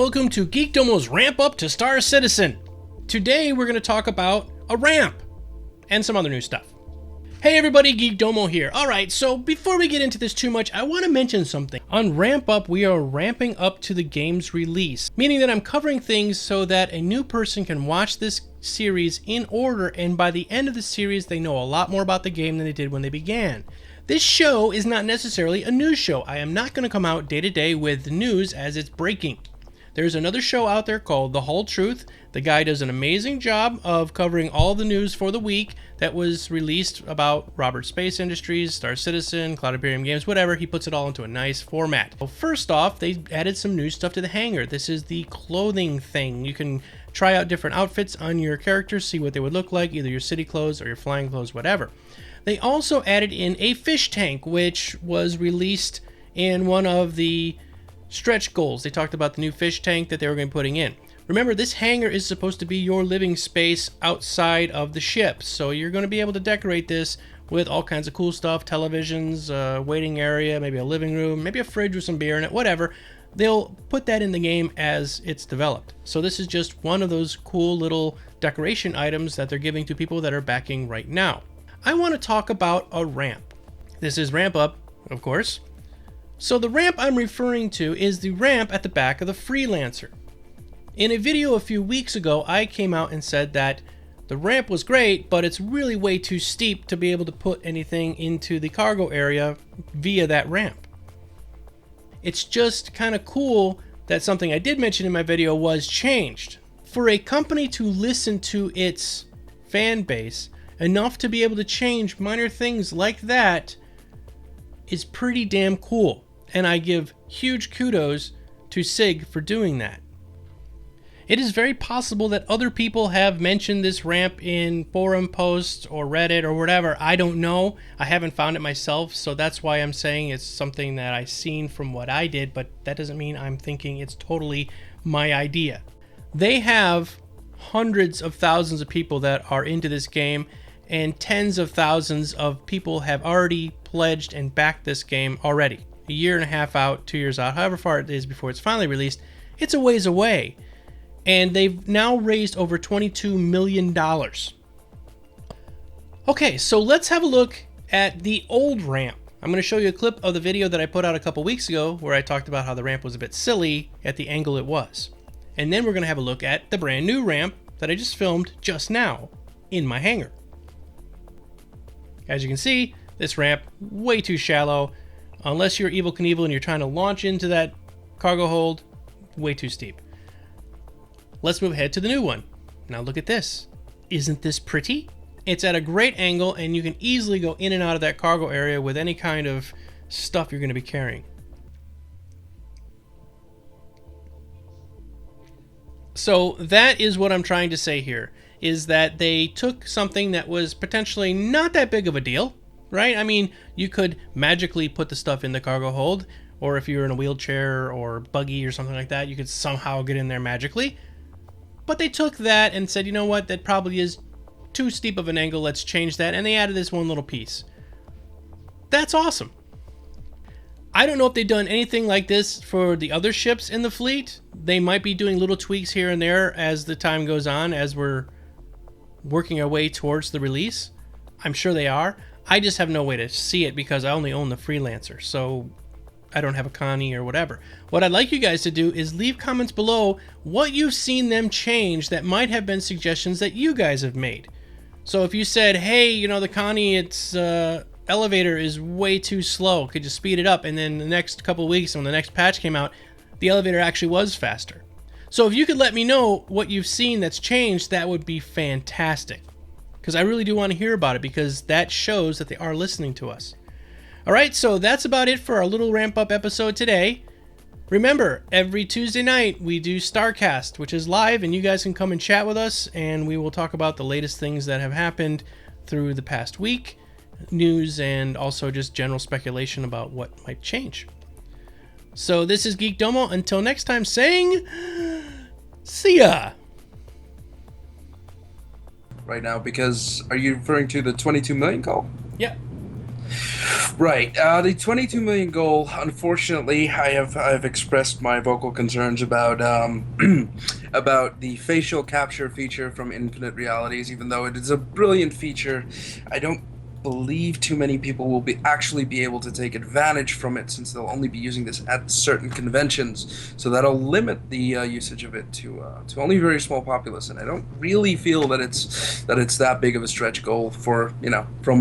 welcome to Geekdomo's Ramp Up to Star Citizen. Today we're going to talk about a ramp and some other new stuff. Hey everybody, Geekdomo here. Alright, so before we get into this too much, I want to mention something. On Ramp Up, we are ramping up to the game's release, meaning that I'm covering things so that a new person can watch this series in order, and by the end of the series, they know a lot more about the game than they did when they began. This show is not necessarily a news show. I am not going to come out day to day with news as it's breaking. There's another show out there called The Whole Truth. The guy does an amazing job of covering all the news for the week that was released about Robert Space Industries, Star Citizen, Cloud Imperium Games, whatever. He puts it all into a nice format. Well, first off, they added some new stuff to the hangar. This is the clothing thing. You can try out different outfits on your characters, see what they would look like, either your city clothes or your flying clothes, whatever. They also added in a fish tank, which was released in one of the stretch goals. They talked about the new fish tank that they were going to be putting in. Remember, this hangar is supposed to be your living space outside of the ship, so you're going to be able to decorate this with all kinds of cool stuff, televisions, waiting area, maybe a living room, maybe a fridge with some beer in it, whatever. They'll put that in the game as it's developed. So this is just one of those cool little decoration items that they're giving to people that are backing right now. I want to talk about a ramp. This is Ramp Up, of course. So the ramp I'm referring to is the ramp at the back of the Freelancer. In a video a few weeks ago, I came out and said that the ramp was great, but it's really way too steep to be able to put anything into the cargo area via that ramp. It's just kind of cool that something I did mention in my video was changed. For a company to listen to its fan base enough to be able to change minor things like that is pretty damn cool. And I give huge kudos to C.I.G for doing that. It is very possible that other people have mentioned this ramp in forum posts or Reddit or whatever. I don't know. I haven't found it myself, so that's why I'm saying it's something that I've seen from what I did, but that doesn't mean I'm thinking it's totally my idea. They have hundreds of thousands of people that are into this game, and tens of thousands of people have already pledged and backed this game already. A year and a half out, 2 years out, however far it is before it's finally released, it's a ways away. And they've now raised over $22 million. Okay, so let's have a look at the old ramp. I'm going to show you a clip of the video that I put out a couple weeks ago where I talked about how the ramp was a bit silly at the angle it was. And then we're going to have a look at the brand new ramp that I just filmed just now in my hangar. As you can see, this ramp, way too shallow. Unless you're Evel Knievel and you're trying to launch into that cargo hold, way too steep. Let's move ahead to the new one. Now look at this. Isn't this pretty? It's at a great angle and you can easily go in and out of that cargo area with any kind of stuff you're going to be carrying. So that is what I'm trying to say here, is that they took something that was potentially not that big of a deal, right? I mean, you could magically put the stuff in the cargo hold, or if you're in a wheelchair or buggy or something like that, you could somehow get in there magically. But they took that and said, you know what, that probably is too steep of an angle, let's change that, and they added this one little piece. That's awesome. I don't know if they've done anything like this for the other ships in the fleet. They might be doing little tweaks here and there as the time goes on, as we're working our way towards the release. I'm sure they are. I just have no way to see it because I only own the Freelancer, so I don't have a Connie or whatever. What I'd like you guys to do is leave comments below what you've seen them change that might have been suggestions that you guys have made. So if you said, hey, you know, the Connie, its elevator is way too slow, could you speed it up? And then the next couple of weeks when the next patch came out, the elevator actually was faster. So if you could let me know what you've seen that's changed, that would be fantastic. Because I really do want to hear about it, because that shows that they are listening to us. Alright, so that's about it for our little ramp up episode today. Remember, every Tuesday night we do StarCast, which is live, and you guys can come and chat with us, and we will talk about the latest things that have happened through the past week, news, and also just general speculation about what might change. So this is Geekdomo. Until next time, saying, see ya! Right now, because are you referring to the 22 million call? Yeah. Right. The 22 million goal. Unfortunately, I've expressed my vocal concerns about about the facial capture feature from Infinite Realities. Even though it is a brilliant feature, I don't believe too many people will be able to take advantage from it, since they'll only be using this at certain conventions. So that'll limit the usage of it to only a very small populace. And I don't really feel that it's that big of a stretch goal for from